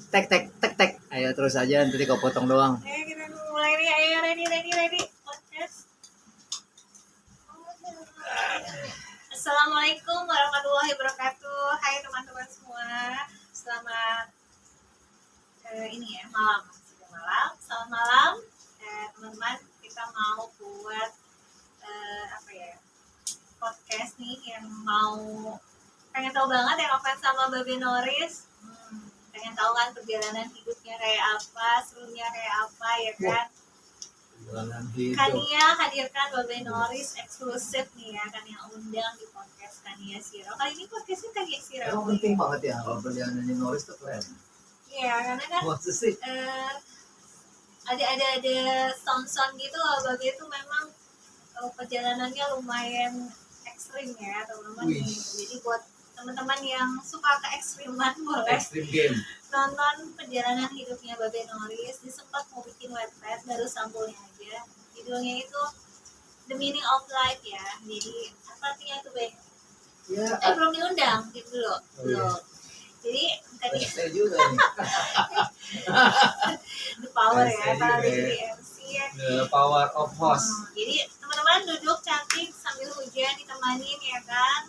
Tek tek tek tek. Ayo terus aja, nanti kau potong doang. Ayo kita mulai nih, ayo ready. Podcast. Assalamualaikum warahmatullahi wabarakatuh. Hai teman-teman semua. Selamat ini ya, malam. Sudah malam. Selamat malam. Teman-teman, kita mau buat podcast nih yang pengen tahu banget ya Oven sama Babe Noris. Pengen tahu kan perjalanan hidupnya kayak apa, serunya kayak apa ya kan. Kania hadirkan Babe Noris eksklusif nih ya, Kania undang di podcast Kania Siro. Kali ini podcastnya Kania Siro. Emang penting banget ya kalau perjalanan Noris tuh keren. Iya, karena kan ada sound gitu. Babe itu memang perjalanannya lumayan ekstrim ya teman-teman. Jadi buat teman-teman yang suka ke ekstriman boleh nonton perjalanan hidupnya Babe Noris. Dia sempat mau bikin website, baru sampulnya aja. Judulnya itu The Meaning of Life ya. Jadi apa artinya itu Be? Ya, belum diundang gitu loh. Belum. Jadi tadi saya juga nih. The power ya, kalau jadi MC ya. The power of host. Jadi teman-teman duduk cantik sambil hujan ditemanin ya kan,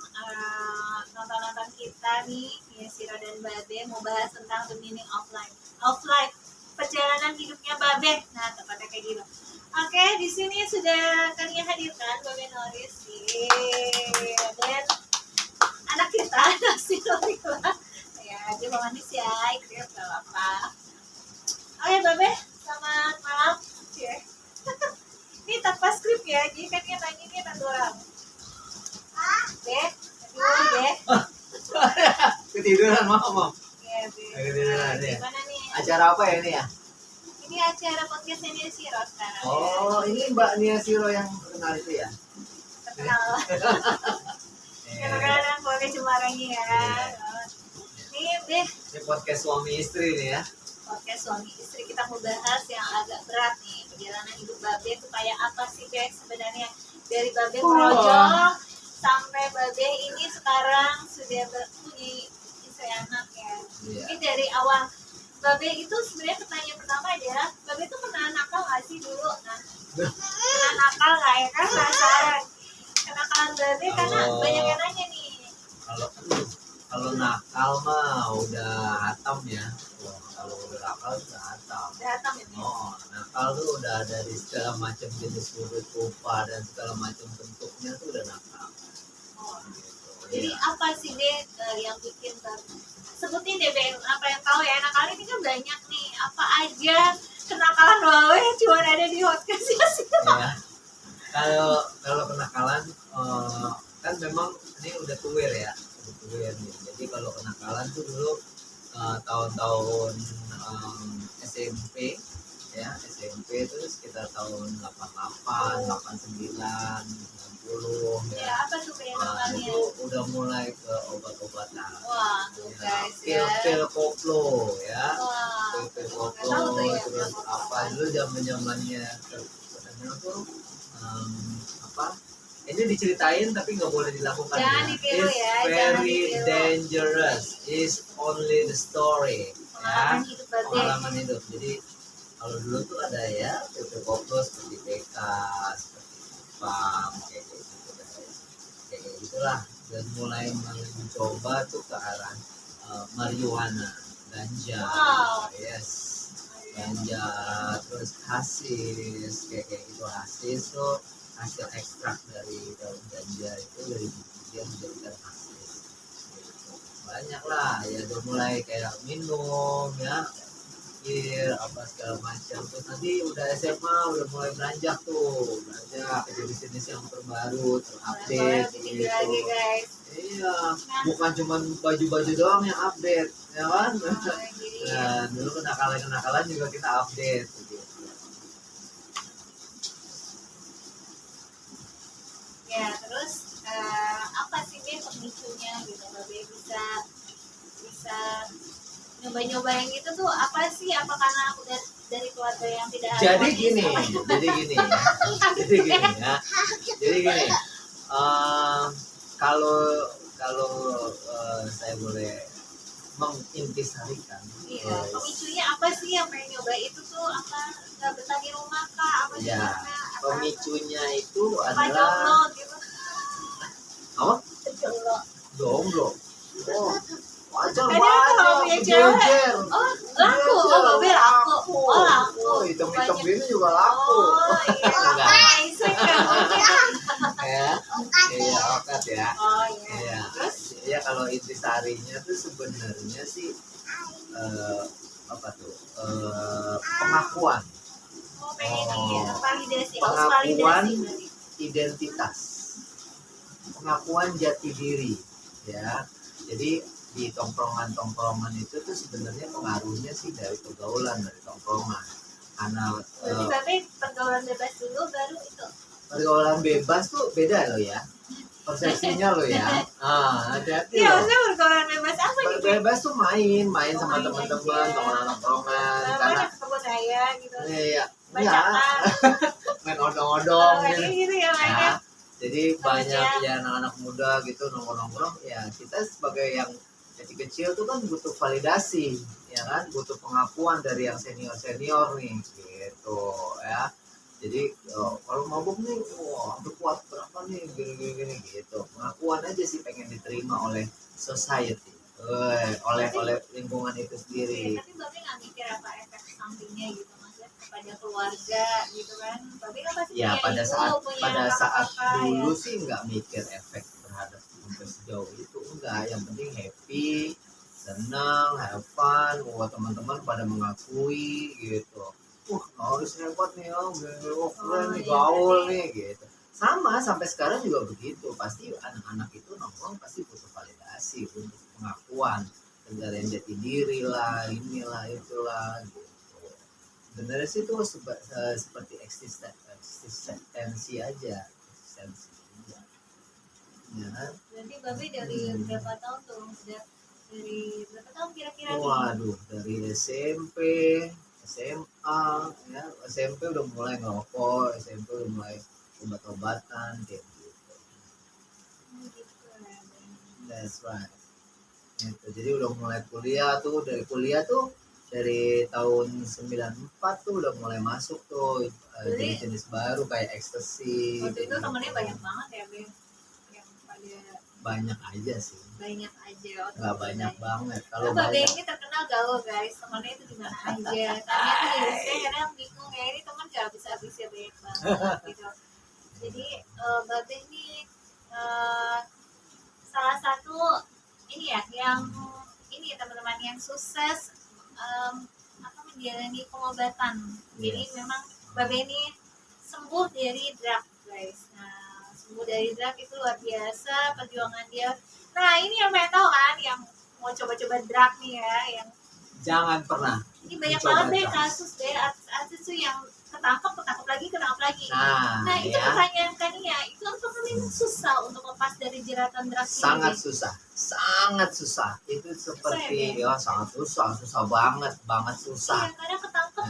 nonton kita nih ya, Siro dan Babe mau bahas tentang the meaning of life, perjalanan hidupnya Babe. Nah tepatnya kayak gitu. Oke, di sini sudah kalian hadirkan Babe Noris dan anak kita Siro ya, dia mau manis ya, ikut gak apa. Oke Babe, selamat malam ya. Ini tanpa skrip ya, jadi kan dia nanya satu orang. Deh, deh. Ketiduran Mam. Iya, Ketiduran ya. Gimana nih? Acara apa ya ini ya? Ini acara podcast Nia Siro sekarang. Oh, ya. Ini Mbak Nia Siro yang terkenal itu ya? Terkenal. Terkenal dengan keluarga Cemaranya ya. Nih, Beh. Ini podcast suami istri nih ya. Podcast suami istri, kita mau bahas yang agak berat nih, perjalanan hidup Babe itu kayak apa sih guys sebenarnya, dari Babe projong sampai Babe ini sekarang sudah punya istri anak ya. Ini dari awal Babe itu sebenarnya pertanyaan pertama adalah Babe itu pernah nakal nggak sih dulu? Nah, pernah nakal nggak ya kan, penasaran kenakalan Babe karena banyak yang nanya nih. Kalau nakal mah udah hatam ya. Kalau udah nakal udah hatam. Udah hatam ya? Oh, nakal tuh udah dari segala macam jenis rupa dan segala macam bentuknya tuh udah nakal. Oh. Jadi apa sih deh yang bikin sebutin deh Ben, apa yang tahu ya, nakal ini kan banyak nih. Apa aja kenakalan Babe cuma ada di podcast ya sih. Ya. Kalau kenakalan kan memang ini udah tuwir ya. Jadi kalau kenakalan tuh dulu tahun-tahun SMP ya, SMP itu sekitar tahun 88, 89, 90 ya. Ya, apa tuh kayak nakalnya? Itu udah mulai ke obat-obatan. Wah, tuh guys ya. Pil koplo ya. Wah. Pil koplo terus apa dulu zaman-zamannya katanya tuh ini diceritain tapi nggak boleh dilakukan. Jangan ditiru ya. It's very dangerous. It's only the story. Pengalaman ya. hidup Babe. Pengalaman hidup. Jadi kalau dulu tuh ada ya pil koplo seperti PK, seperti PAM, kayak gitu guys. Kayak gitulah. Dan mulai mencoba tuh ke arah marijuana, ganja, yes, ganja, terus hasis, kayak gitu. Hasis tuh hasil ekstrak dari daun ganja itu dari biji yang menjadikan hasil gitu. Banyak lah ya, udah mulai kayak minum ya, apa segala macam. Terus nanti udah SMA udah mulai beranjak jenis-jenis yang terbaru, terupdate gitu. Lagi, guys. Iya, bukan cuma baju-baju doang yang update ya kan. Nah dulu kenakalan juga kita update gitu. Ya, terus apa sih dia pemicunya gitu, Babe bisa nyoba-nyoba yang itu tuh apa sih? Apa karena udah dari keluarga yang tidak ada? Jadi gini ya. Kalau saya boleh mengintisarikan. Iya, pemicunya apa sih yang pengen nyoba itu tuh apa? Nggak betah di rumah kah? Apa Ya, gimana? Apa pemicunya itu apa jomblo adalah gitu? apa? Jomblo. Jomblo. Oh, wajar Kadang kalau banyak. punya cewek, Jejer. oh laku, oh babe laku, oh laku. Oh, hitam-hitam Banyak. gini juga laku. Oh iya, Enggak. Aisyah kan mungkin. Ya, iya, okat ya. Oh iya. Iya. Terus Ya kalau intisarinya tuh sebenarnya sih apa tuh? Pengakuan, oh pengen ini ya, validasi, harus pengakuan validasi berarti. identitas, pengakuan jati diri, ya. Jadi di tongkrongan itu tuh sebenarnya pengaruhnya sih dari pergaulan, dari tongkrongan. Karena Berarti babe pergaulan bebas dulu baru itu. pergaulan bebas tuh beda loh ya, persepsinya loh ya. Hati-hati Iya, loh. maksudnya pergaulan bebas apa gitu? Bebas tuh main Oh, sama main teman-teman, aja. teman tongkrongan. Apa Karena ke kebun raya gitu. iya, Bacakan. main odong-odong Oh, gitu. gitu ya mainnya. Ya, jadi Sama banyak dia. ya anak-anak muda gitu nongkrong-nongkrong. Ya kita sebagai yang kecil tuh kan butuh validasi, ya kan, butuh pengakuan dari yang senior nih, gitu ya. Jadi kalau mabuk nih, wah udah kuat berapa nih, gini gitu. Pengakuan aja sih pengen diterima oleh society, oleh lingkungan itu sendiri. Iya, tapi babe nggak mikir apa efek sampingnya gitu maksudnya kepada keluarga gitu kan? Babe kan pasti Ya punya ibu, punya saat kakak-kakak, dulu ya. sih nggak mikir efek terhadap sampai sejauh itu, enggak. Yang penting happy, senang, have fun, buat teman-teman pada mengakui gitu. Harus hebat nih, keren nih, iya, gaul berarti- nih gitu. Sama sampai sekarang juga begitu. Pasti anak-anak itu nongkrong pasti butuh validasi, untuk pengakuan, pencarian jati diri lah, inilah itulah gitu. Sebenarnya sih itu seperti eksistensi aja, eksistensi aja. Ya kan? Berarti babe dari berapa tahun tuh? Udah dari berapa tahun kira-kira nih? Waduh, dari SMP, SMA, ya SMP udah mulai ngerokok, SMP udah mulai obat-obatan kayak gitu. Gitu ya. That's right. Gitu. Jadi udah mulai kuliah tuh, dari tahun 94 tuh udah mulai masuk tuh jenis-jenis baru kayak ekstasi. Waktu itu temennya banyak banget ya be, yang pada Banyak aja sih, banyak aja. nggak banyak banget. Kalau Kalau babe banyak, ini terkenal gaul guys, temennya itu di mana aja. Tanya tuh jadi saya kadang bingung ya ini teman gak bisa habisnya banyak banget gitu. Jadi babe ini salah satu ini ya yang ini ya teman-teman yang sukses apa menjalani pengobatan. Jadi Yes. memang babe ini sembuh dari drug guys. Nah sembuh dari drug itu luar biasa perjuangan dia. Nah ini yang pengen tahu kan yang mau coba-coba drug nih ya, yang jangan pernah. ini banyak Coba banget deh drugs. kasus deh artis tuh yang ketangkep lagi. Nah, Itu ya, pertanyaan kan ya, itu apakah memang susah untuk lepas dari jeratan drug ini? sangat susah. Itu seperti ya sangat susah banget susah. Iya, kadang ketangkep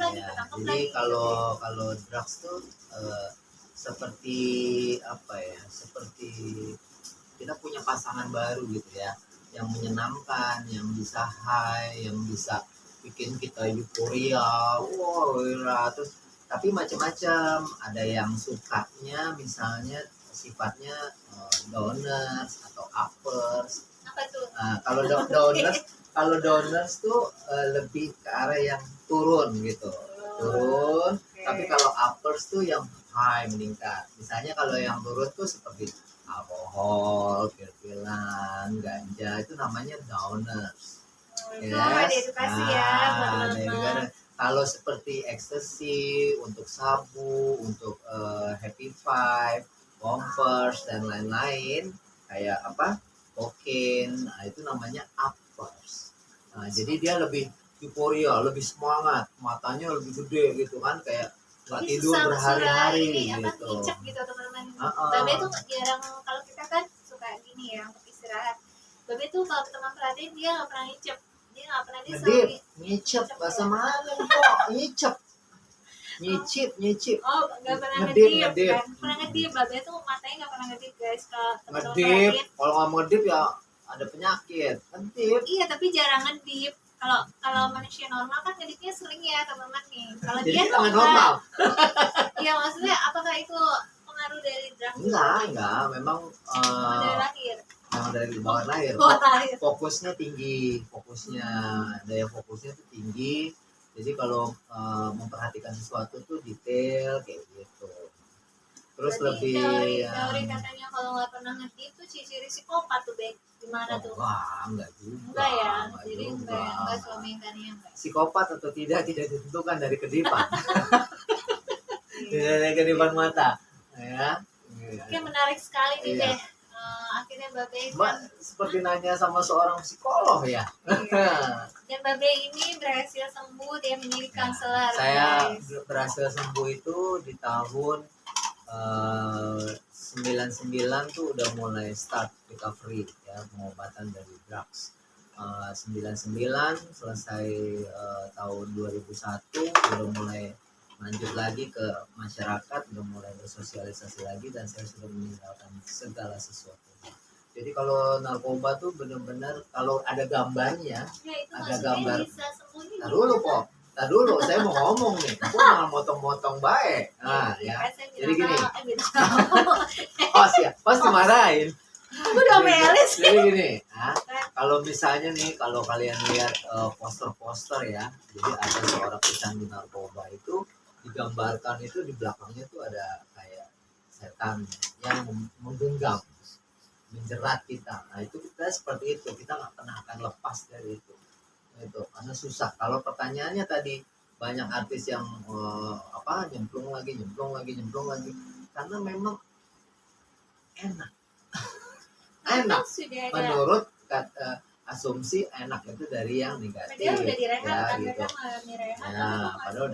lagi. Jadi kalau drugs tuh seperti apa ya? Seperti kita punya pasangan baru gitu ya, yang menyenangkan, yang bisa high, yang bisa bikin kita euforia, wow, terus tapi macam-macam. Ada yang sukanya misalnya sifatnya downers atau uppers. Apa tuh? Nah, kalau downers tuh lebih ke arah yang turun gitu, turun. Oke. Tapi kalau uppers tuh yang high, meningkat. Misalnya kalau yang turun tuh seperti alkohol, pil-pilan, ganja, itu namanya downers. Itu ada edukasi ya buat teman-teman. Kalau seperti ekstasi, untuk sabu, untuk happy five, bumpers dan lain-lain, kayak apa, kokain, nah, itu namanya uppers. Nah, jadi dia lebih euforia, lebih semangat, matanya lebih gede gitu kan, kayak nggak Ini tidur susah berhari-hari ini apa gitu. ngicep gitu teman-teman. Uh-uh. Babe tuh jarang, kalau kita kan suka gini ya untuk istirahat. Babe tuh kalau teman perhatiin dia nggak pernah ngicep. Dia nggak pernah, dia selalu Ngicep bahasa mana kok? Nyicip. oh nggak pernah Ngedip, ngedip ngedip. kan, pernah ngedip. Babe tuh matanya nggak pernah ngedip guys, kalau teman-teman Ngedip, perhatiin. kalau nggak ngedip ya ada penyakit kan dip. Iya, tapi jarang ngedip. Kalau manusia normal kan ngedipnya sering ya teman-teman nih. Kalau Jadi dia kita tuh nggak normal. Iya, maksudnya apakah itu pengaruh dari drug? Enggak, memang Dari lahir. yang dari bawah lahir. Bawah lahir. Fokusnya tinggi, daya fokusnya tuh tinggi. Jadi kalau memperhatikan sesuatu tuh detail kayak gitu. Terus Berarti lebih teori katanya kalau nggak pernah ngedip tuh ciri psikopat tuh, Bek. Gimana tuh? wah, enggak juga. Enggak ya, enggak jadi juga. enggak suamikannya enggak. Psikopat atau tidak ditentukan dari kedipan. Iya. Dari kedipan mata. Ya. Oke, menarik sekali nih, Iya. Beh. Akhirnya Babe Mbak kan seperti nanya sama seorang psikolog ya. iya. Dan Babe ini berhasil sembuh, dia menjadi konselor. Saya guys. berhasil sembuh itu di tahun 99 tuh udah mulai start recovery ya, pengobatan dari drugs. 99 selesai tahun 2001 udah mulai lanjut lagi ke masyarakat, udah mulai bersosialisasi lagi dan saya sudah meninggalkan segala sesuatu. Jadi kalau narkoba tuh benar-benar kalau ada gambarnya, Ya, itu ada maksudnya gambar. bisa sembuhnya. Tar dulu kok, tar dulu saya mau ngomong nih, aku malah motong-motong baik. Nah ya, jadi gini. Pasti marahin. Aku udah melis. Jadi gini, kalau misalnya nih, kalau kalian lihat poster-poster ya, jadi ada seorang pecandu narkoba itu digambarkan itu di belakangnya tuh ada kayak setan yang menggenggam, menjerat kita. Nah itu kita seperti itu, kita nggak pernah akan lepas dari itu karena susah. Kalau pertanyaannya tadi banyak artis yang nyemplung lagi karena memang enak. Sudah ada. Menurut asumsi enak itu dari yang negatif. Dia udah direhab ya, kan, gitu. mereka mengalami rehab. Nah, padahal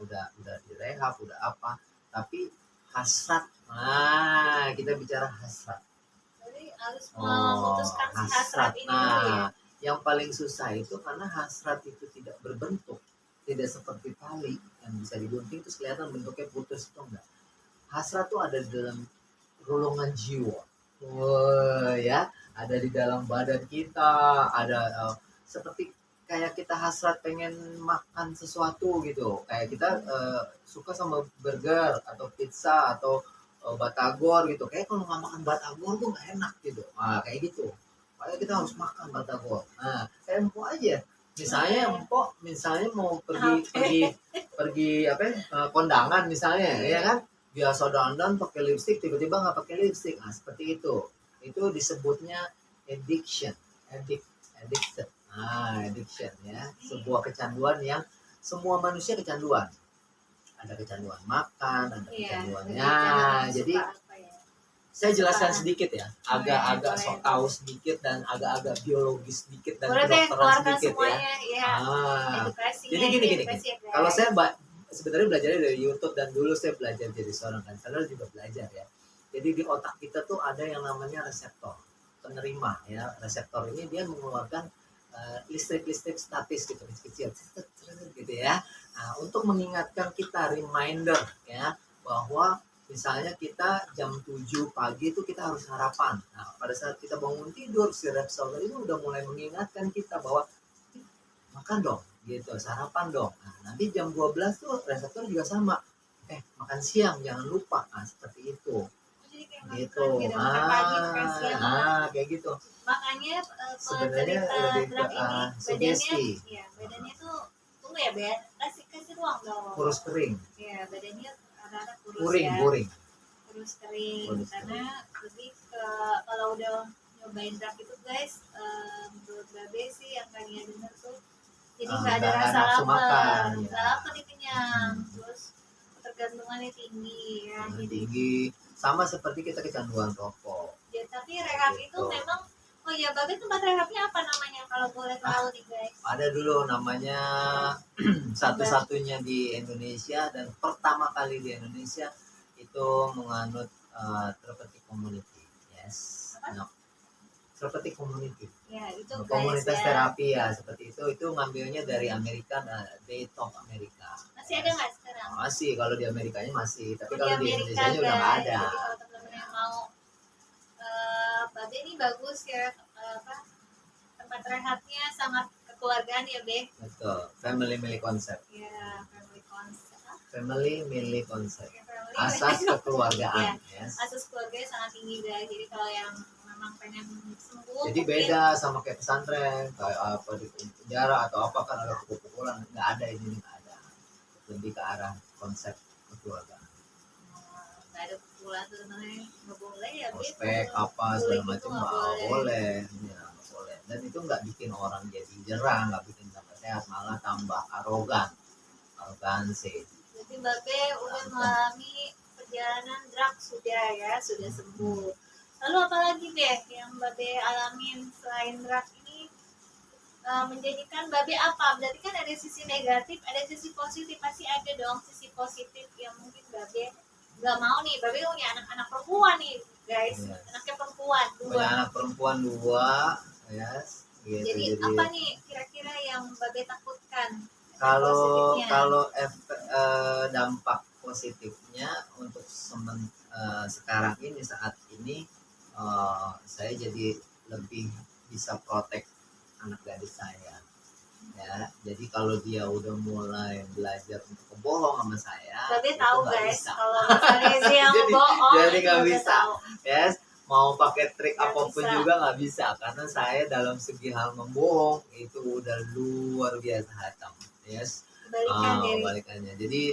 udah direhab, udah apa? Tapi hasrat. Nah, kita bicara hasrat. Jadi harus memutuskan si hasrat ini dulu ya. Yang paling susah itu karena hasrat itu tidak berbentuk, tidak seperti tali yang bisa digunting terus kelihatan bentuknya putus itu enggak. Hasrat tuh ada di dalam relungan jiwa. Ya, ada di dalam badan kita, ada seperti kayak kita hasrat pengen makan sesuatu gitu. Kayak kita suka sama burger atau pizza atau batagor gitu. Kayak kalau nggak makan batagor tuh nggak enak gitu. Nah, kayak gitu. Kayak kita harus makan batagor. Nah, kayak empok aja. Misalnya mau pergi kondangan misalnya, ya kan? Biasa dandan pakai lipstik, tiba-tiba nggak pakai lipstik. Nah, seperti itu disebutnya addiction. Addiction ya, sebuah kecanduan yang semua manusia kecanduan. Ada kecanduan makan, ada kecanduannya. Jadi saya jelaskan sedikit ya, agak sok tahu sedikit dan agak-agak biologis sedikit dan kedokteran sedikit ya. Jadi gini. Kalau saya sebenarnya belajarnya dari YouTube dan dulu saya belajar jadi seorang konselor juga belajar ya. Jadi di otak kita tuh ada yang namanya reseptor penerima ya. Reseptor ini dia mengeluarkan listrik statis gitu kecil gitu ya. Nah, untuk mengingatkan kita reminder ya bahwa misalnya kita jam 7 pagi itu kita harus sarapan. Nah, pada saat kita bangun tidur si reseptor itu udah mulai mengingatkan kita bahwa makan dong gitu, sarapan dong. Nah, nanti jam 12 tuh reseptor juga sama. Makan siang jangan lupa. Nah, seperti itu. Gitu. Kayak gitu. Makanya sebenarnya lebih ke sugesti. Badannya tuh tunggu ya, Ben. Kasih ruang dong. Kurus kering. Iya, badannya rada kurus puring, ya. Puring. Kurus kering. Karena lebih ke kalau udah nyobain drug itu guys, menurut Babe sih yang kalian denger tuh jadi nggak ada rasa lapar, nggak lapar nih kenyang, terus ketergantungannya tinggi ya. Tinggi. Sama seperti kita kecanduan rokok. Ya, tapi rehab itu memang, oh ya Babe tempat rehabnya apa namanya kalau boleh tahu nih guys? Ada dulu namanya satu-satunya di Indonesia dan pertama kali di Indonesia itu menganut therapeutic community. Yes. Therapeutic community. Ya, itu komunitas guys, terapi ya seperti itu ngambilnya dari Amerika, Day Talk Amerika. Masih ada nggak sekarang? Masih, kalau di Amerikanya masih, tapi kalau di Amerika, Indonesia udah nggak ada. Jadi kalau teman-teman yang mau, Babe ini bagus ya tempat rehatnya sangat kekeluargaan ya Be. Betul, family milih konsep. Ya, family concept. Family milih konsep. Ya, family Asas milih- kekeluargaan, Ya, yes. asas keluarganya sangat tinggi guys. Jadi kalau yang memang pengen sembuh, Jadi mungkin beda sama kayak pesantren, kayak apa di penjara atau apa kan ada pukul-pukulan, nggak ada ini nggak ada. Lebih ke arah konsep kekeluargaan. nggak ada pukulan tuh sebenarnya nggak boleh ya Be. Ospek apa segala Bullying itu macam nggak nggak boleh. boleh, ya, nggak boleh. Dan itu nggak bikin orang jadi jerah, nggak bikin tambah sehat, malah tambah arogansi. Jadi Mbak Be udah mengalami perjalanan drugs sudah ya, sudah sembuh. Lalu apalagi Be yang Mbak Be alamin selain drugs ini menjadikan Mbak Be apa? Berarti kan ada sisi negatif, ada sisi positif. Pasti ada dong sisi positif yang mungkin Mbak Be nggak mau nih. Mbak Be punya anak-anak perempuan nih guys, Yes. anaknya perempuan Punya dua. anak perempuan 2, yes. Gitu. Jadi apa nih kira-kira yang Mbak Be takutkan? Kalau Positifnya. dampak positifnya untuk sekarang ini saat ini saya jadi lebih bisa protek anak gadis saya ya. Jadi kalau dia udah mulai belajar untuk bohong sama saya, Mbak Be itu tahu nggak guys, bisa. kalau misalnya dia yang Jadi- bohong, jadi itu nggak Mbak Be bisa. tahu. Yes, mau pakai trik Nggak apapun bisa. juga nggak bisa karena saya dalam segi hal membohong itu udah luar biasa hatam. Yes. Kebalikan dari Kebalikannya. Jadi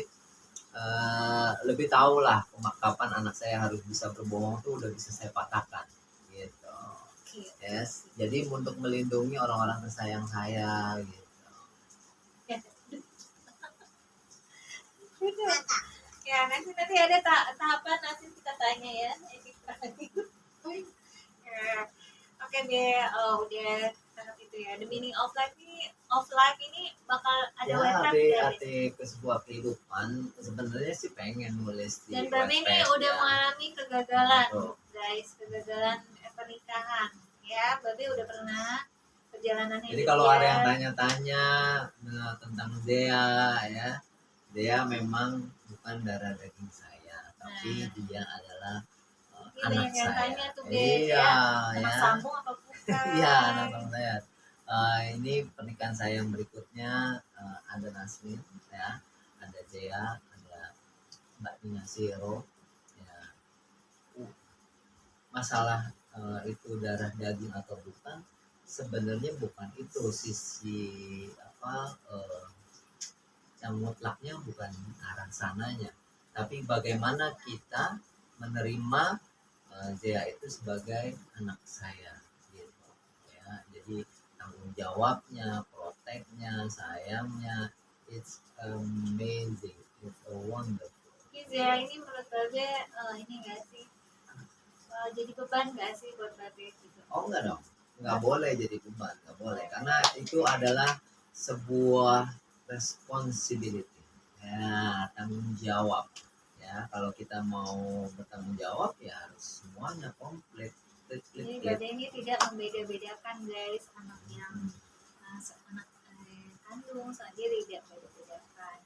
lebih tahu lah kapan anak saya harus bisa berbohong tuh udah bisa saya patahkan gitu. Yes. Jadi untuk melindungi orang-orang tersayang saya gitu. ya nanti ada tahapan nanti kita tanya ya. Ya. Oke deh, udah tahap itu ya. The meaning of life ini bakal ada Ya, website ya. arti ke sebuah kehidupan sebenarnya sih pengen nulis di Dan Mbak Be ini website, udah ya. mengalami kegagalan, Betul. guys, kegagalan pernikahan. Ya, Mbak Be udah pernah perjalanannya. Jadi kalau ada yang tanya-tanya tentang Dea ya, Dea memang bukan darah daging saya, tapi dia adalah Ini anak banyak yang saya. tanya tuh, Be, Iya, ya. ya. Anak sambung apa bukan? Iya, anak sambung saya. Ini pernikahan saya yang berikutnya ada Nasmin, ya, ada Dea, ada Mbak Tina Siro. Ya. Masalah itu darah daging atau bukan, sebenarnya bukan itu sisi apa yang mutlaknya bukan arah sananya, tapi bagaimana kita menerima Zea itu sebagai anak saya gitu ya. Jadi tanggung jawabnya, proteknya, sayangnya, it's amazing, it's a wonderful. Zia ini menurut Babe ini nggak sih jadi beban nggak sih buat Babe gitu? Oh enggak dong, nggak boleh jadi beban, nggak boleh karena itu adalah sebuah responsibility ya, tanggung jawab ya. Kalau kita mau bertanggung jawab ya harus semuanya komplit. Jadi Babe ini tidak membeda-bedakan guys anak yang anak kandung sendiri tidak beda-bedakan.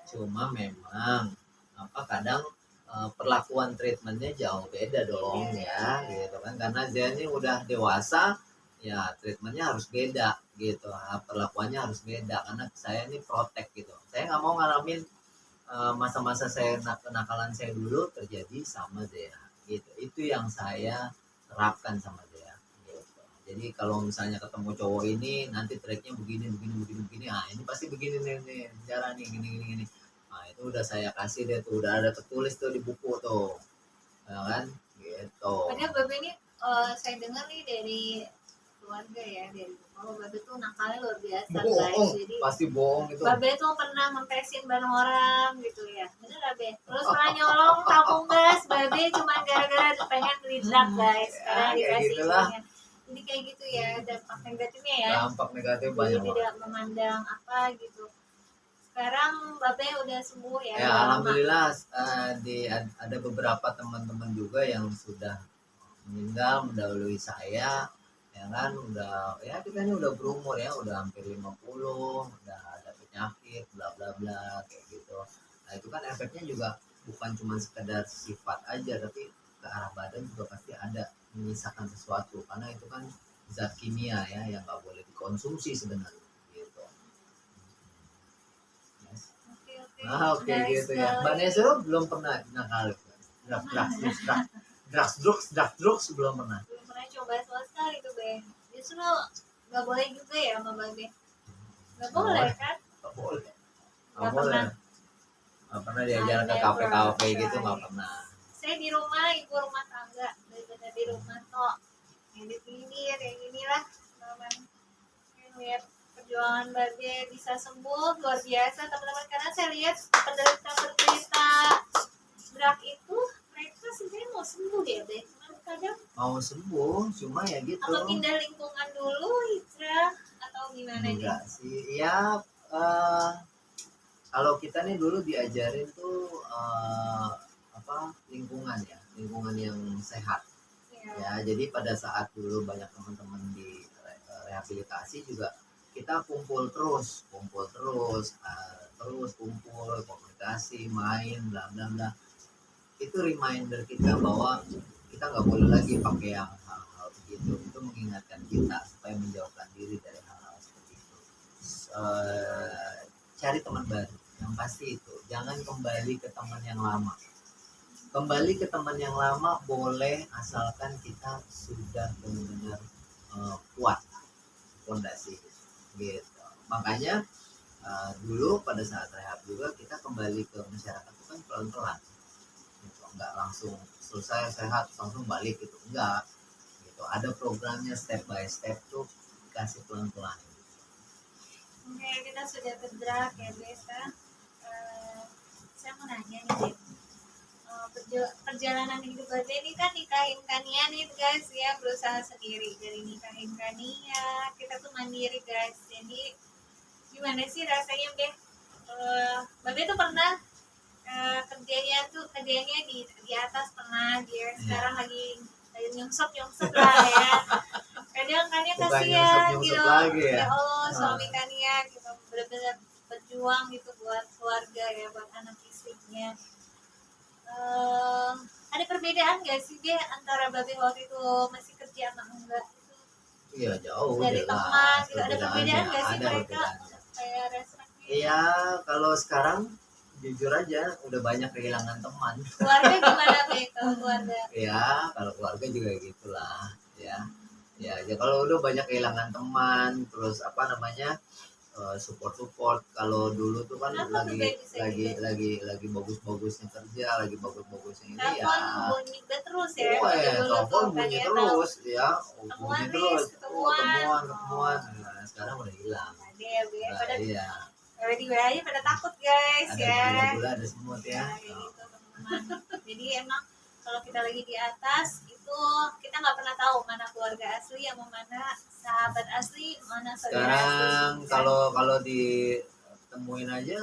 Cuma memang apa kadang perlakuan treatmentnya jauh beda dong ya gitu kan, karena Zia ini udah dewasa ya, treatmentnya harus beda gitu, perlakuannya harus beda karena saya ini protek gitu. Saya nggak mau ngalamin masa-masa saya kenakalan saya dulu terjadi sama Zia gitu. Itu yang saya terapkan sama Zia gitu. Jadi kalau misalnya ketemu cowok ini nanti tracknya begini, ah ini pasti begini nih cara nih gini. Nah itu udah saya kasih dia tuh, udah ada tertulis tuh di buku tuh, ya kan gitu. Padahal Babe ini saya dengar nih dari keluarga ya, dari Babe tuh nakalnya luar biasa guys. Jadi pasti bohong itu. Babe tuh pernah mempesin bareng orang gitu ya, bener Babe. Terus pernah nyolong tabung gas Babe cuma gara-gara pengen beli drug guys, karena dikasih ininya. Jadi kayak gitu ya, dampak negatifnya ya. Dampak negatif Jadi banyak. tidak memandang apa gitu. Sekarang Babe udah sembuh ya. Ya alhamdulillah ada beberapa teman-teman juga yang sudah meninggal mendahului saya ya kan, udah ya kita ini udah berumur ya, udah hampir 50, udah ada penyakit bla bla bla kayak gitu. Nah itu kan efeknya juga bukan cuma sekedar sifat aja, tapi ke arah badan juga pasti ada menyisakan sesuatu, karena itu kan zat kimia ya yang nggak boleh dikonsumsi sebenarnya gitu. Yes. Oke. Oke Menarik gitu ya. sekali. Mbak Nesro belum pernah nakal drugs belum pernah. Belum pernah coba sama sekali tuh Be. Justru nggak boleh juga ya sama Babe. Nggak boleh kan? Nggak boleh. Nggak Boleh. pernah. Nggak pernah diajar ke kafe gitu, nggak pernah. Saya di rumah ibu rumah tangga, daripada di rumah kok edit ini kayak ginilah namanya. Lihat perjuangan Babe bisa sembuh luar biasa teman-teman, karena saya lihat penderita drug itu mereka sebenarnya mau sembuh ya Be, cuman kadang Mau sembuh cuma ya gitu. apa pindah lingkungan dulu hijrah atau gimana nih? Enggak sih ya, kalau kita nih dulu diajarin tuh lingkungan ya, lingkungan yang sehat ya. Jadi pada saat dulu banyak teman-teman di rehabilitasi juga kita kumpul terus kumpul komunikasi main bla bla bla. Itu reminder kita bahwa kita nggak boleh lagi pakai yang hal-hal begitu. Itu mengingatkan kita supaya menjauhkan diri dari hal-hal seperti itu. Cari teman baru yang pasti itu, jangan kembali ke teman yang lama. Kembali ke teman yang lama boleh asalkan kita sudah benar-benar kuat fondasi gitu. Makanya dulu pada saat rehab juga kita kembali ke masyarakat itu kan pelan-pelan gitu. Enggak langsung selesai sehat langsung balik gitu, enggak gitu. Ada programnya step by step tuh, dikasih pelan-pelan. Oke, kita sudah bergerak ya guys kan. Saya mau nanya nih perjalanan hidup Babe ini kan nikahin Kania nih guys ya, berusaha sendiri dari nikahin Kania kita tuh mandiri guys. Jadi gimana sih rasanya Be? Babe tuh pernah kerjanya di atas pernah dia sekarang lagi nyungsep lah ya. Kadang Kania kasihan gitu ya Allah suami Kania gitu benar-benar berjuang gitu buat keluarga ya, buat anak istrinya. Ada perbedaan gak sih Be antara Babe waktu itu masih kerja sama enggak gitu? Iya jauh dari teman gitu, ada perbedaan gak sih ada mereka kayak responnya? Iya, kalau sekarang jujur aja udah banyak kehilangan teman. Keluarga gimana Be kalau keluarga? Ya kalau keluarga juga gitulah ya. Ya kalau udah banyak kehilangan teman, terus support. Kalau dulu tuh kan lagi bagus-bagusnya kerja, lagi bagus-bagusnya ini ya. Telepon bunyi terus ya. Telepon bunyi terus ya. Bunyi terus. Ketemuan. Nah, sekarang udah hilang. Pada iya. di WA pada takut guys ya. Ada semut ya. Gitu teman-teman. Jadi emang kalau kita lagi di atas itu kita nggak pernah tahu mana keluarga asli sama mana sahabat asli, mana saudara asli. Sekarang kalau ditemuin aja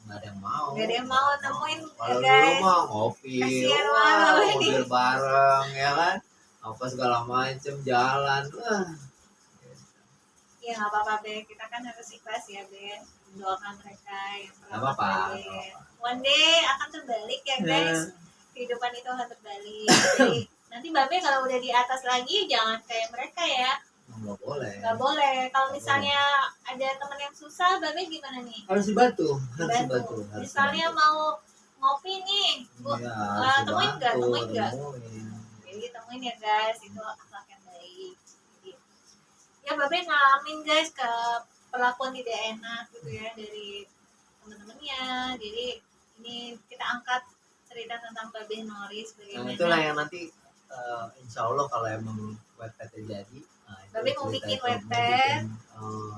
nggak ada yang mau. Nggak ada yang mau nemuin kalau guys. dulu mah ngopi, mobil bareng ya kan, apa segala macem jalan. Ya nggak apa-apa Be, kita kan harus ikhlas ya Be, mendoakan mereka yang pernah one day akan terbalik ya guys. Kehidupan itu akan terbalik. Jadi nanti Babe kalau udah di atas lagi jangan kayak mereka ya. Nggak boleh. Kalau misalnya ada teman yang susah, Babe gimana nih? Harus dibantu. Misalnya mau ngopi nih, Bu, temuin nggak? Jadi temuin ya guys, itu akhlak yang baik. Jadi, ya Babe ngalamin guys ke perlakuan tidak enak gitu ya dari teman-temannya. Jadi ini kita angkat cerita tentang Babe Noris bagaimana. Nah, itulah yang nanti insya Allah kalau emang webpad jadi, Babe mau bikin webpad,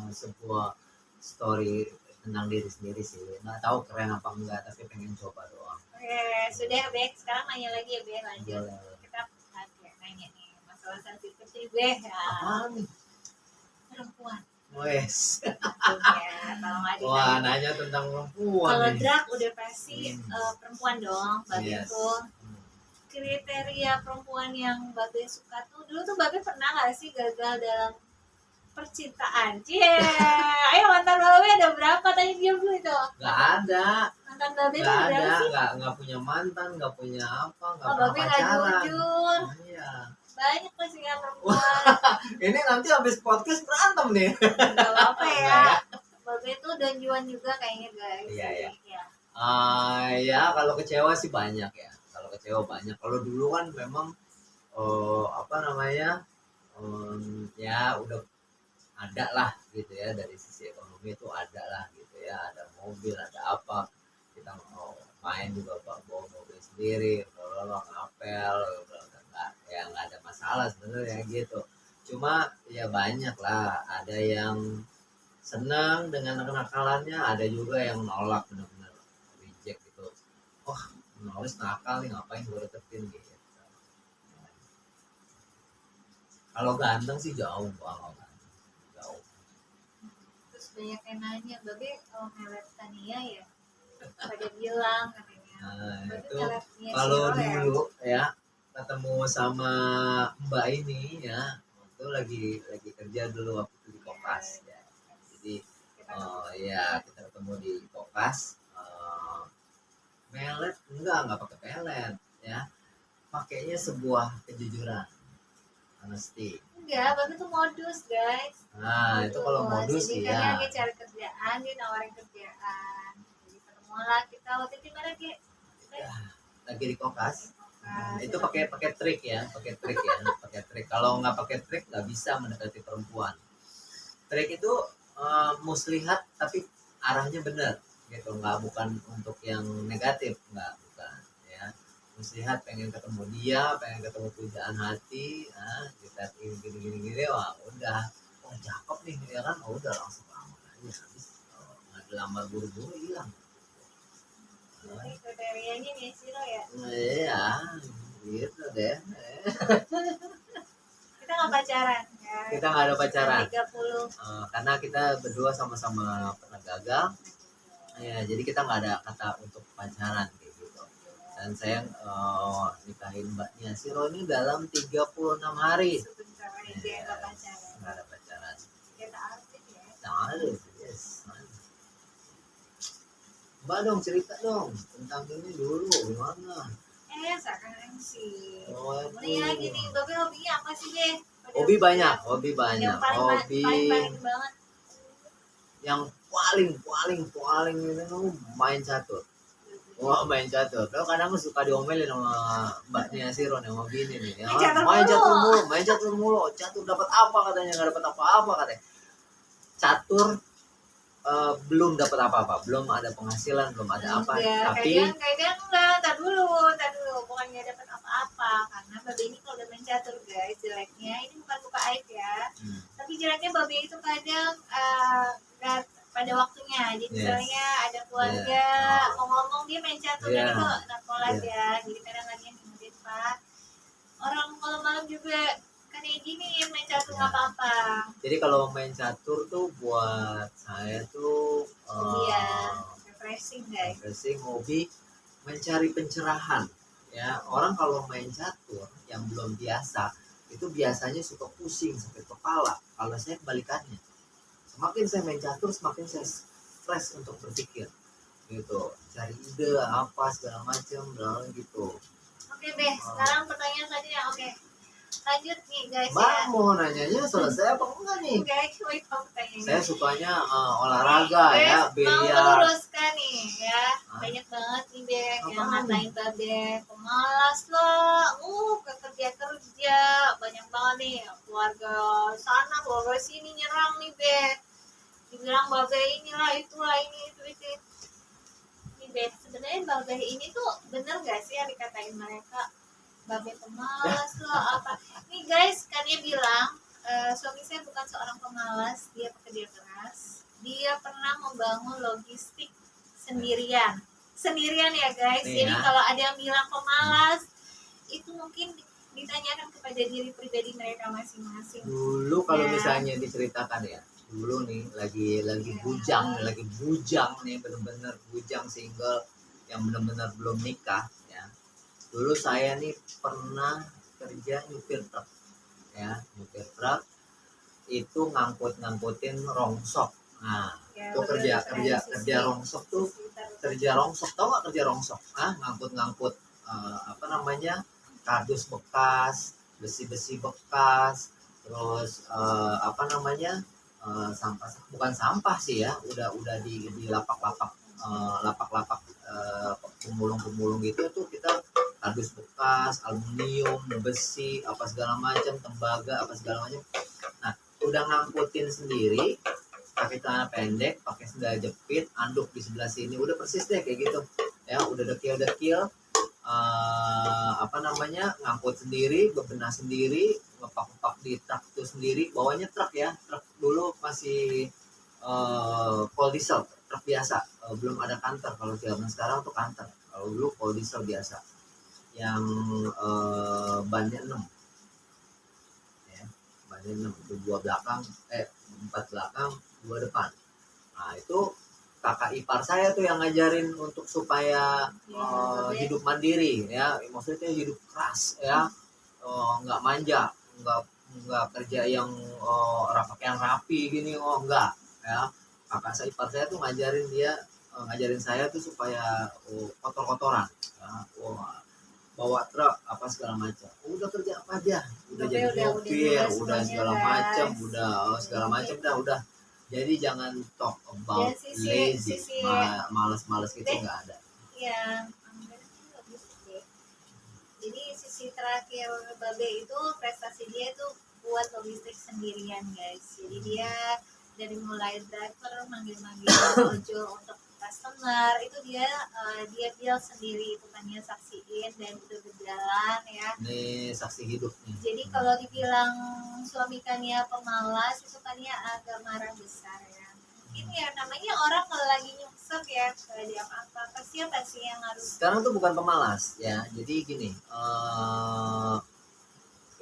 sebuah story tentang diri sendiri sih. Nggak tahu keren apa enggak, tapi pengen coba doang. Oke, sudah Be. Sekarang nanya lagi ya Be, lanjut. Kita nanya nih masalah sensitif nih Be. Apa nih? Perempuan. Wes. Wah, nanya tentang perempuan. Kalau drag udah pasti perempuan dong, Babe tuh. Kriteria perempuan yang Babe suka tuh, dulu tuh Babe pernah nggak sih gagal dalam percintaan? Ayo mantan Babe ada berapa? Tanya dia dulu itu. Gak ada. Mantan Babe tuh berapa sih? Gak punya mantan, gak punya apa, gak pernah pacaran. Iya. banyak pasti ya perempuan. Ini nanti habis podcast berantem nih. Gak apa-apa ya. Enggak ya? Babe tuh donjuan juga kayaknya guys. Iya, iya. Ya. Ya kalau kecewa sih banyak ya. Kalau kecewa banyak. Kalau dulu kan memang apa namanya, ya udah ada lah gitu ya, dari sisi ekonomi itu ada lah gitu ya, ada mobil, ada apa, kita mau main juga bawa mobil sendiri, kalau ngapel nggak ada masalah sebenarnya gitu. Cuma ya banyak lah, ada yang senang dengan kenakalannya, ada juga yang nolak, benar-benar reject gitu. Wah, nulis nakal nih, ngapain gue deketin gitu. Kalau ganteng sih jauh banget, jauh. Terus banyak yang nanya, Babe kalau melet Tania ya? Pada bilang katanya. Nah, Babe itu melet Nia kalau Siro ya? dulu ya ketemu sama Mbak ini ya, itu lagi kerja dulu waktu itu di Kopas ya. Jadi ya kita ketemu di Kopas, melet enggak pakai pelet ya, pakainya sebuah kejujuran, honesty. Enggak, Babe tuh modus guys. Nah itu kalau modus jadi ya. kan lagi cari kerjaan, dia nawarin kerjaan. Jadi ketemu lah kita waktu itu mana Ki? Lagi di Kopas. Nah, Itu pakai trik ya, pakai trik. Kalau nggak pakai trik nggak bisa mendekati perempuan. Trik itu muslihat tapi arahnya benar gitu, nggak, bukan untuk yang negatif, nggak, bukan ya. Muslihat pengen ketemu dia, pengen ketemu pujaan hati, kita gini, wah udah, wah cakep nih ya kan, udah langsung aman aja, habis nggak dilamar buru-buru hilang. Ini kriterianya nih Siro ya. Iya, gitu deh. Kita nggak pacaran ya. Kita nggak ada pacaran. 30. Karena kita berdua sama-sama pernah gagal. Ya, jadi kita nggak ada kata untuk pacaran kayak gitu. Dan saya nikahin Mbaknya Siro ini dalam 36 hari. Sebentar aja nggak pacaran. Nggak ada pacaran. Kita artis ya. Nah, yes. Mbak dong, cerita dong tentang ini dulu, gimana? Sekarang sih. Oh, Mulai lagi nih, Babe hobinya apa sih deh? Hobi banyak. Yang paling banget. Yang paling itu main catur. Wah, main catur. Lo kadang suka diomelin sama Mbaknya Siro nih, sama bini nih. Ya, main catur mulu. Catur dapat apa katanya? Nggak dapat apa-apa katanya. Catur belum dapat apa-apa, belum ada penghasilan, belum ada apa. Tapi kadang enggak, tar dulu, bukannya dapat apa-apa, karena Babe ini kalau udah main catur guys, jeleknya ini bukan buka aib ya, tapi jeleknya Babe itu kadang nggak pada waktunya. Jadi misalnya ada keluarga mau ngomong, dia main catur dan itu nakolas ya, jadi kadang lagi ngingetin Pak, orang malam-malam juga kan kayak gini main catur nggak apa-apa. Jadi kalau main catur tuh buat saya tuh refreshing guys. Refreshing, hobi, mencari pencerahan ya. Orang kalau main catur yang belum biasa itu biasanya suka pusing sampai kepala. Kalau saya kebalikannya, semakin saya main catur semakin saya fresh untuk berpikir gitu, cari ide apa segala macam gitu. Oke deh, sekarang pertanyaan selanjutnya. Oke, lanjut nih guys. Mbak mau nanyanya selesai apa enggak nih? Saya sukanya olahraga ya, biliar. Mau meluruskan nih ya, banyak banget nih Bek yang ngatain Babe pemalas loh, kerja banyak banget nih, keluarga sana keluarga sini nyerang nih Bek, dibilang Babe inilah itulah ini itu. Nih Bek, sebenarnya Babe ini tuh bener gak sih yang dikatain mereka? Babe pemalas loh apa nih guys, kan dia bilang suami saya bukan seorang pemalas, dia pekerja keras, dia pernah membangun logistik sendirian ya guys. Jadi kalau ada yang bilang pemalas itu mungkin ditanyakan kepada diri pribadi mereka masing-masing. Dulu kalau misalnya diceritakan ya, dulu nih lagi bujang nih, bener-bener bujang single yang bener-bener belum nikah. Dulu saya nih pernah kerja nyupir truk ya, nyupir truk itu ngangkutin rongsok. Nah itu kerja rongsok tuh, tau nggak kerja rongsok? Ngangkut apa namanya, kardus bekas, besi-besi bekas, terus apa namanya, sampah, bukan sampah sih ya, udah di lapak-lapak, lapak-lapak, pemulung-pemulung gitu tuh kita kardus bekas, aluminium, besi, apa segala macam, tembaga, apa segala macam. Nah, udah ngangkutin sendiri, pakai celana pendek, pakai sendal jepit, anduk di sebelah sini, udah persis deh kayak gitu. Ya, udah dekil-dekil, apa namanya, ngangkut sendiri, bebenah sendiri, ngepak-ngepak di truk itu sendiri, bawanya truk ya, truk dulu masih pol diesel, truk biasa, belum ada kantor. Kalau zaman sekarang tuh kantor, kalau dulu pol diesel biasa yang bannya 6 ya, bannya 6 itu 2 belakang, 4 belakang 2 depan. Nah itu kakak ipar saya tuh yang ngajarin untuk supaya hidup mandiri ya, maksudnya hidup keras ya, nggak manja, nggak kerja yang pakaian rapi gini, enggak ya. Kakak saya ipar saya tuh ngajarin dia, ngajarin saya tuh supaya kotor-kotoran ya, bawa truk apa segala macam, udah kerja apa aja, udah jadi sopir, udah segala macam, udah segala macam, udah. Jadi jangan talk about lazy, males-males gitu nggak ada. Iya, jadi sisi terakhir Babe itu prestasi dia itu buat logistik sendirian guys. Jadi dia dari mulai driver manggil-manggil ojol untuk customer itu dia build sendiri, itu kan dia saksiin dan udah berjalan ya. Ini saksi hidup nih. Jadi kalau dibilang suami kannya pemalas itu kannya agak marah besar ya. Ini ya namanya orang kalau lagi nyungsep ya, kalau dia apa-apa siapa sih yang harus. Sekarang tuh bukan pemalas ya. Jadi gini,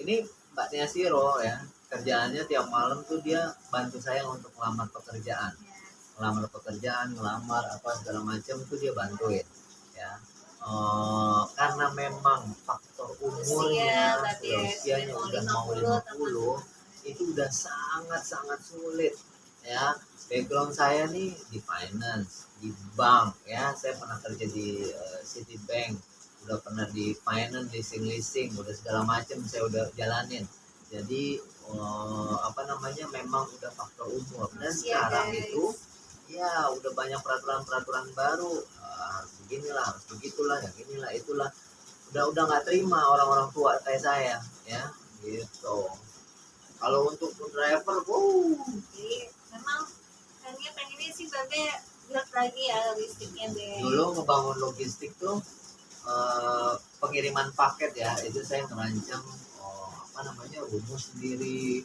ini Mbak Nia Siro ya, kerjaannya tiap malam tuh dia bantu saya untuk melamar pekerjaan. Ngelamar apa segala macam tuh dia bantuin ya. Karena memang faktor umurnya, usianya udah mau 50, itu udah sangat-sangat sulit ya. Background saya nih di finance, di bank ya, saya pernah kerja di Citibank, udah pernah di finance, leasing, udah segala macam saya udah jalanin. Jadi apa namanya, memang udah faktor umur. Dan sekarang itu ya udah banyak peraturan baru, harus beginilah, harus begitulah, yang inilah itulah, udah nggak terima orang-orang tua kayak saya ya gitu. Kalau untuk driver, jadi memang kayaknya pengennya sih Babe buat lagi ya logistiknya Be. Dulu ngebangun logistik tuh pengiriman paket ya, itu saya ngerancang apa namanya, rumus sendiri,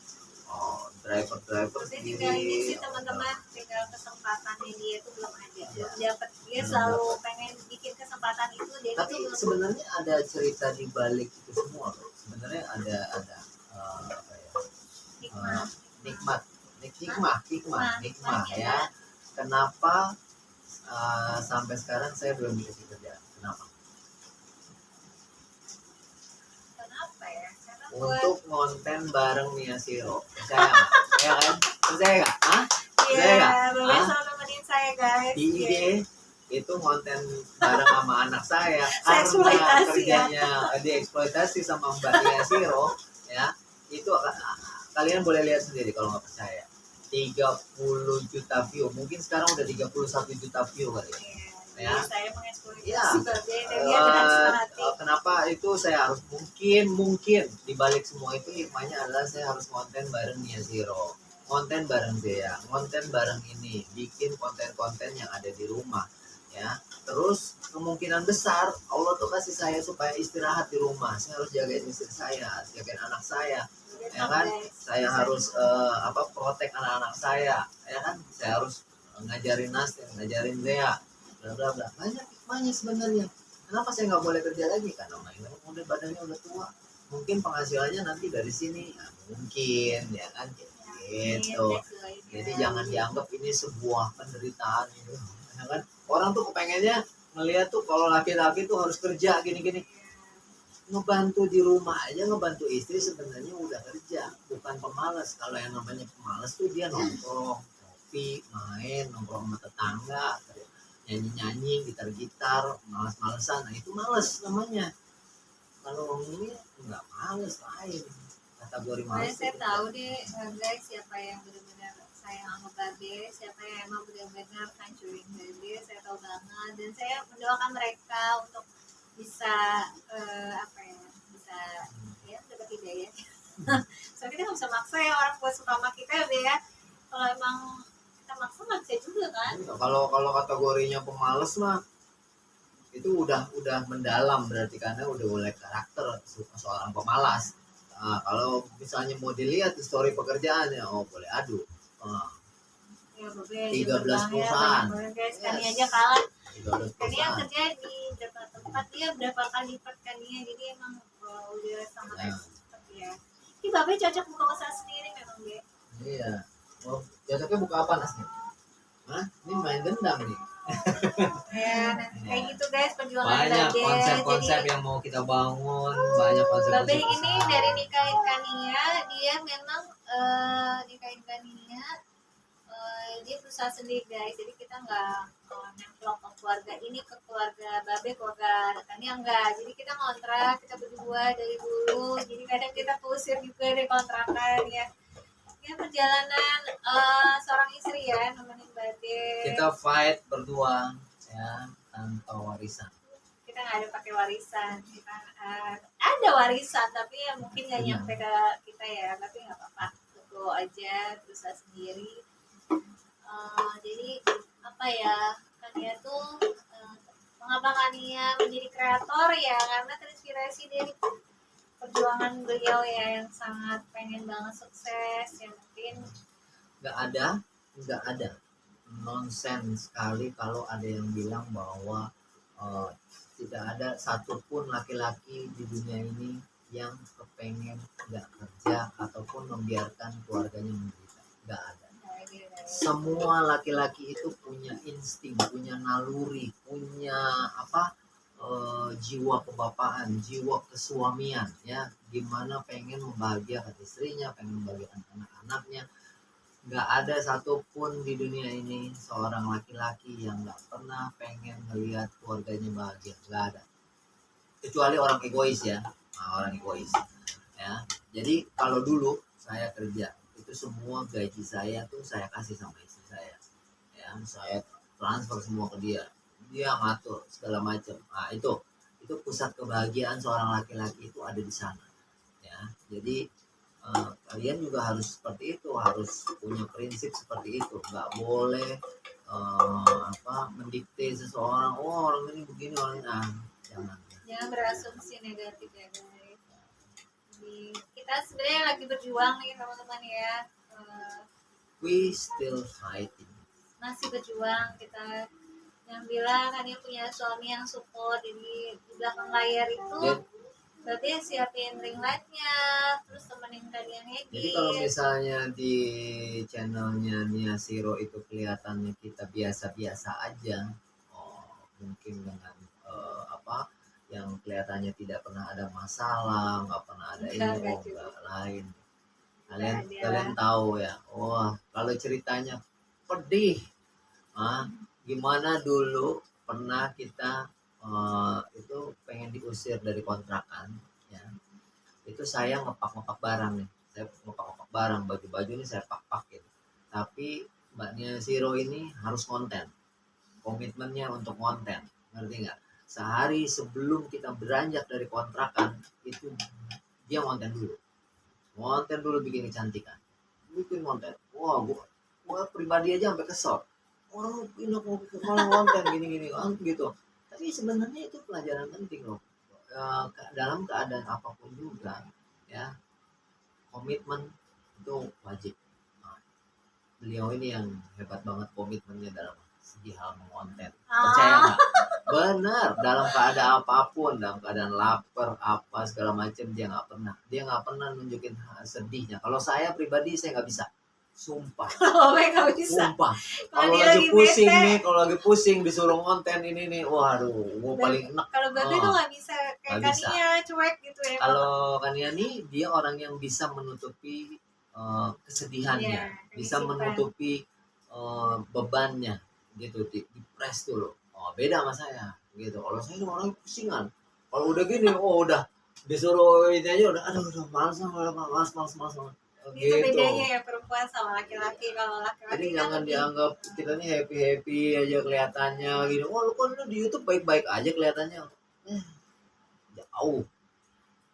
driver sendiri. Tinggal ini sih teman-teman, tinggal kesempatannya dia itu belum ada, belum dapat. Dia selalu pengen bikin kesempatan itu, dia tapi itu sebenarnya ada cerita di balik itu semua. Sebenarnya ada apa ya, hikmah ya. Kenapa sampai sekarang saya belum dikasih kerja? Kenapa ya? Karena untuk konten bareng Nia Siro, percaya nggak? Ya kan, percaya nggak? Iya, Babe selalu nemenin saya guys. Di IG itu konten bareng sama anak saya Saya karena kerjanya dieksploitasi sama Mbak Nia Siro ya. Itu kalian boleh lihat sendiri kalau nggak percaya. 30 juta view, mungkin sekarang udah 31 juta view kali ya. Saya mengeksploitasi Ya. Babe dan dia dengan senang hati. Kenapa itu saya harus mungkin dibalik semua itu hikmahnya adalah saya harus konten bareng Nia Siro, konten bareng Dea, konten bareng ini, bikin konten-konten yang ada di rumah ya. Terus kemungkinan besar Allah tuh kasih saya supaya istirahat di rumah. Saya harus jagain istri saya, jagain anak saya ya kan. Saya harus protek anak-anak saya ya kan. Saya harus ngajarin Nastin, ngajarin Dea, bla bla bla. Banyak hikmahnya sebenarnya. Kenapa saya nggak boleh kerja lagi? Karena udah badannya udah tua. Mungkin penghasilannya nanti dari sini, nah, mungkin ya kan gitu. Jadi jangan dianggap ini sebuah penderitaan gitu ya kan. Orang tuh kepengennya ngelihat tuh kalau laki-laki tuh harus kerja gini-gini. Ngebantu di rumah aja, ngebantu istri sebenarnya udah kerja, bukan pemalas. Kalau yang namanya pemalas tuh dia nongkrong, kopi, main, nongkrong sama tetangga, nyanyi-nyanyi, gitar-gitar, malas-malesan. Nah itu malas namanya. Kalau ini nggak males lain kategori Makanya males saya itu. tahu deh guys siapa yang benar-benar sayang sama Babe, siapa yang emang benar-benar hancurin Babe, saya tahu banget dan saya mendoakan mereka untuk bisa apa ya, bisa ya dapat hidayah. Soalnya kita nggak bisa maksa ya orang buat suka sama kita ya, Be, ya. Kalau emang kita maksa nggak bisa juga kan. Kalau kategorinya pemalas mah itu udah mendalam berarti karena udah mulai karakter seorang pemalas. Nah, kalau misalnya mau dilihat histori pekerjaannya, oh boleh adu. Nah, Ya Babe 13 jujur banget, perusahaan. banyak banget guys. Kani Yes. aja kalah. 13 Kani yang perusahaan. kerja di berapa tempat dia berapa kali lipat Kania, jadi emang udah sangat Ya. expert ya. Ini Babe cocok buka usaha sendiri memang Be. Iya. Oh, cocoknya buka apa Nas nih? Hah? Ini main gendang nih. Ya, nanti kayak gitu guys perjuangan Banyak Babe. konsep-konsep Jadi yang mau kita bangun, banyak konsep-konsep Babe ini usaha. dari nikahin Kania, dia memang nikahin Kania dia berusaha sendiri guys. Jadi kita nggak nemplok ke keluarga ini ke keluarga Babe, keluarga Kania enggak. Jadi kita ngontrak, kita berdua dari dulu. Jadi kadang kita kusir juga dari kontrakan ya. Ya perjalanan seorang istri ya nemenin Babe. Kita fight berdua ya tanpa warisan. Kita nggak ada pakai warisan, kita ada warisan tapi ya mungkin nggak nyampe ke kita ya, tapi nggak apa-apa, go aja berusaha sendiri. Jadi apa ya, Kania tuh mengapa Kania menjadi kreator ya karena terinspirasi dari perjuangan beliau ya yang sangat pengen banget sukses ya. Mungkin nggak ada nonsens sekali kalau ada yang bilang bahwa tidak ada satupun laki-laki di dunia ini yang kepengen nggak kerja ataupun membiarkan keluarganya menderita. Nggak ada. Semua laki-laki itu punya insting, punya naluri, punya jiwa kebapaan, jiwa kesuamian ya, gimana pengen membahagiakan istrinya, pengen membahagiakan anak-anaknya. Nggak ada satupun di dunia ini seorang laki-laki yang nggak pernah pengen melihat keluarganya bahagia, nggak ada, kecuali orang egois ya. Orang egois ya. Jadi kalau dulu saya kerja itu semua gaji saya tuh saya kasih sama istri saya ya, saya transfer semua ke dia, dia ngatur segala macam. Nah itu pusat kebahagiaan seorang laki-laki itu ada di sana ya. Jadi kalian juga harus seperti itu, harus punya prinsip seperti itu, nggak boleh mendikte seseorang, oh orang ini begini, orang ini jangan berasumsi negatif ya guys. Jadi kita sebenarnya lagi berjuang nih teman-teman ya. We still fighting. Masih berjuang kita. Yang bilang kan dia punya suami yang support, jadi di belakang layar itu Babe siapin ring lightnya, terus temenin kalian edit. Jadi kalau misalnya di channelnya Nia Siro itu kelihatannya kita biasa-biasa aja, mungkin dengan yang kelihatannya tidak pernah ada masalah, nggak pernah ada nggak lain. Kalian tahu ya, kalau ceritanya pedih, gimana dulu pernah kita itu pengen diusir dari kontrakan ya. Itu saya ngepak barang nih, saya ngepak barang, baju-baju ini saya pak-pakin, tapi Mbaknya Siro ini harus konten, komitmennya untuk konten, ngerti nggak? Sehari sebelum kita beranjak dari kontrakan itu dia konten dulu bikin kecantikan, bikin konten. Wah gua pribadi aja sampai kesel, ini mau konten gini kan gitu. Tapi sebenarnya itu pelajaran penting loh, dalam keadaan apapun juga ya, komitmen itu wajib. Beliau ini yang hebat banget komitmennya dalam segi hal mengonten, percaya nggak? Benar, dalam keadaan apapun, dalam keadaan lapar apa segala macam, dia nggak pernah nunjukin sedihnya. Kalau saya pribadi saya nggak bisa, sumpah. Nggak bisa. Sumpah. Kalau lagi pusing nih, kalau lagi pusing disuruh konten ini nih, waduh, gue paling enak. Kalau Babe tuh nggak bisa, kayak Kania cuek gitu ya. Kalau Kania nih dia orang yang bisa menutupi kesedihannya, bisa menutupi bebannya gitu, di press dulu. Beda sama saya gitu. Kalau saya orang pusingan, kalau udah gini udah disuruh ini aja udah aduh udah malas Itu gitu. bedanya ya perempuan sama laki-laki. Kalau Jadi laki-laki kan jangan lebih dianggap kita nih happy aja kelihatannya gitu. Oh lu kan lu di YouTube baik-baik aja kelihatannya. Jauh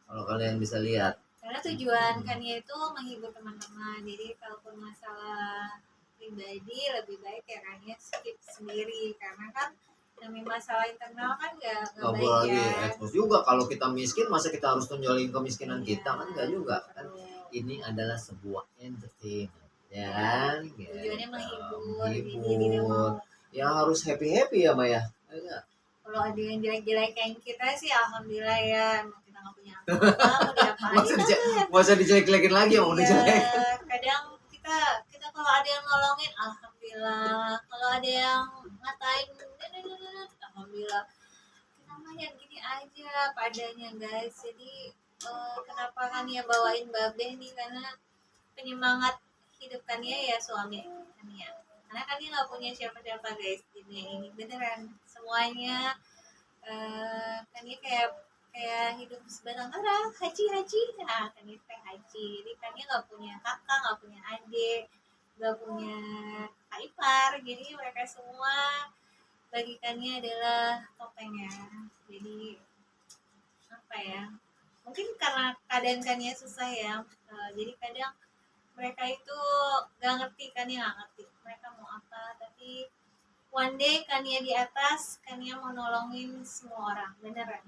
kalau kalian bisa lihat. karena tujuan Kania itu menghibur teman-teman. Jadi kalaupun masalah pribadi lebih baik ya Kania skip sendiri karena kan namanya masalah internal kan nggak Nggak baik boleh lagi ya. ekspos juga kalau kita miskin masa kita harus tunjukin kemiskinan Iya, kita kan nggak juga kan. betul. Ini adalah sebuah entertainment ya kan. Tujuannya Gitu. menghibur, jadi tidak Menghibur. mau. Ya harus happy ya Maya. Kalau ada yang jelek-jelekin kita sih alhamdulillah ya, emang kita nggak punya apa-apa, mau diapain kan. Masa dijelek-jelekin lagi ya mau Iya, dijelek. kadang kita kalau ada yang nolongin alhamdulillah, kalau ada yang ngatain alhamdulillah. Kita mah yang gini aja padanya guys. Jadi kenapa kan ya bawain babe nih karena penyemangat hidup Kania ya suami Kania. Karena Kania nggak punya siapa-siapa guys di dunia ini beneran semuanya. Kania kayak hidup sebatang kara haji nah Kania kayak haji. Jadi Kania nggak punya kakak, nggak punya adik, nggak punya kakak ipar. Jadi mereka semua bagi Kania adalah topengnya. Jadi apa ya, mungkin karena keadaan Kania susah ya, jadi kadang mereka itu gak ngerti, Kania gak ngerti mereka mau apa, tapi one day Kania di atas, Kania mau nolongin semua orang beneran.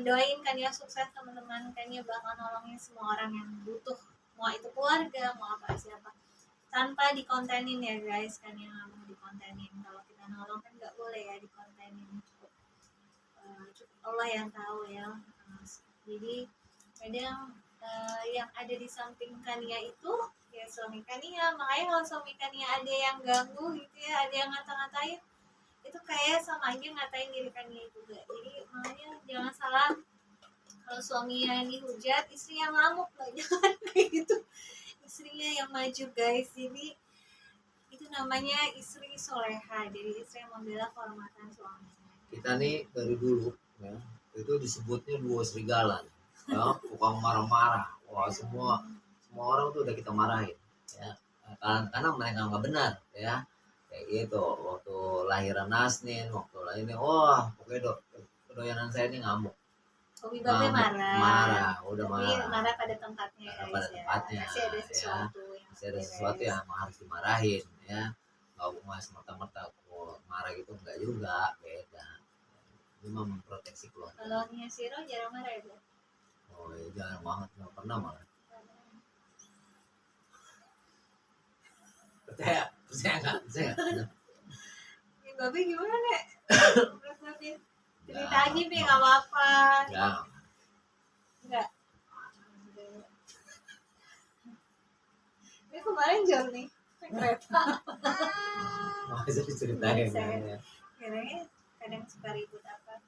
Doain Kania sukses teman-teman, Kania bakal nolongin semua orang yang butuh, mau itu keluarga mau apa siapa, tanpa dikontenin ya guys. Kania gak mau dikontenin, kalau kita nolong kan gak boleh ya dikontenin, cukup Allah yang tahu ya. Jadi kadang yang ada di samping Kania itu ya suami Kania. Makanya kalau suami Kania ada yang ganggu gitu ya, ada yang ngata-ngatain, itu kayak sama aja ngatain diri Kania juga. Jadi makanya jangan salah, kalau suaminya dihujat istrinya ngamuk loh. Jangan kayak gitu, istrinya yang maju guys. Jadi itu namanya istri soleha, jadi istri yang membela kehormatan suaminya. Kita nih dari dulu ya itu disebutnya duo serigala ya, tukang marah-marah. Wah semua orang tuh udah kita marahin ya karena mereka nggak benar ya kayak gitu. Waktu lahiran Nasnin, waktu lainnya wah pokoknya doyanan saya ini ngamuk. Hobi babe marah udah tapi marah pada tempatnya marah guys, pada ya. tempatnya Masih ada sesuatu ya. Masih ada sesuatu yang harus dimarahin ya, nggak cuma semata-mata marah gitu, enggak juga, beda. Ini mah memproteksi keluarga. Kalau Nia Siro jarang marah ya, Bu? Oh ya jarang banget, nggak pernah malah. Percaya nggak? Ini babe gimana nek? Menurut babe cerita aja nih, nggak apa-apa. Enggak. Ini kemarin jam nih naik kereta. Masa diceritain Saya kayaknya kadang suka ribut apa.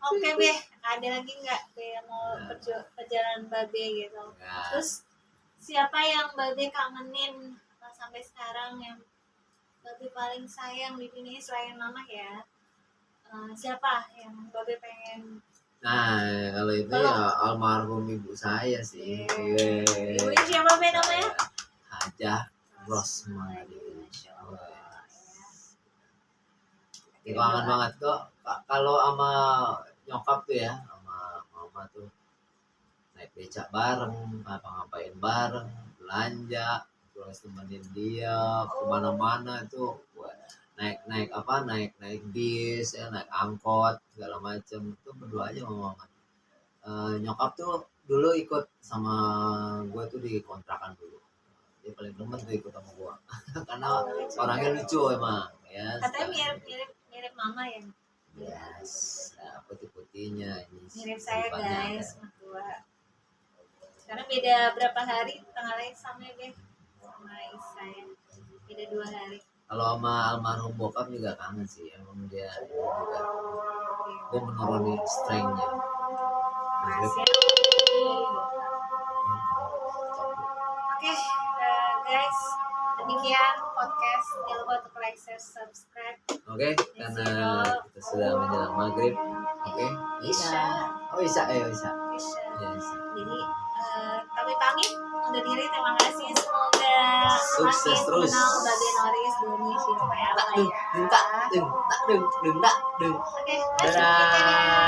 Oke Be, ada lagi nggak Be yang mau perjalanan babe gitu? Terus siapa yang babe kangenin sampai sekarang, yang babe paling sayang di dunia selain mama ya? Siapa yang babe pengen? Nah kalau itu ya almarhum ibu saya sih. Ibunya siapa Be namanya? Hajah Rosmali. Itu kangen banget kok. Kalau sama nyokap tuh ya, sama mama tuh naik becak bareng, ngapa-ngapain bareng, belanja, terus temenin dia kemana-mana itu, naik bis ya, naik angkot segala macem itu berdua aja sama mama. Nyokap tuh dulu ikut sama gue tuh di kontrakan dulu, dia paling demen tuh ikut sama gue karena orangnya lucu emang ya. Katanya mirip mama ya. Yes, nah, putih-putihnya ini mirip saya guys, berdua. Karena beda berapa hari tanggal lahir sama Be, sama saya beda 2 hari. Kalau sama almarhum bokap juga kangen sih, emang dia juga gue menuruni strength-nya. Masih. Oke, guys, demikian podcast. Jangan lupa untuk like, share, subscribe. Oke, karena kita sudah menjelang maghrib. Oke, Isya. Oh Isya. Indonesia. Yes. Jadi kami pamit undur diri. Terima kasih. Semoga Sukses semakin terus. mengenal Babe Noris, Doni, Silvia, Tak ya. deng, deng tak deng, tak deng, deng tak deng. Oke, let's Dadah.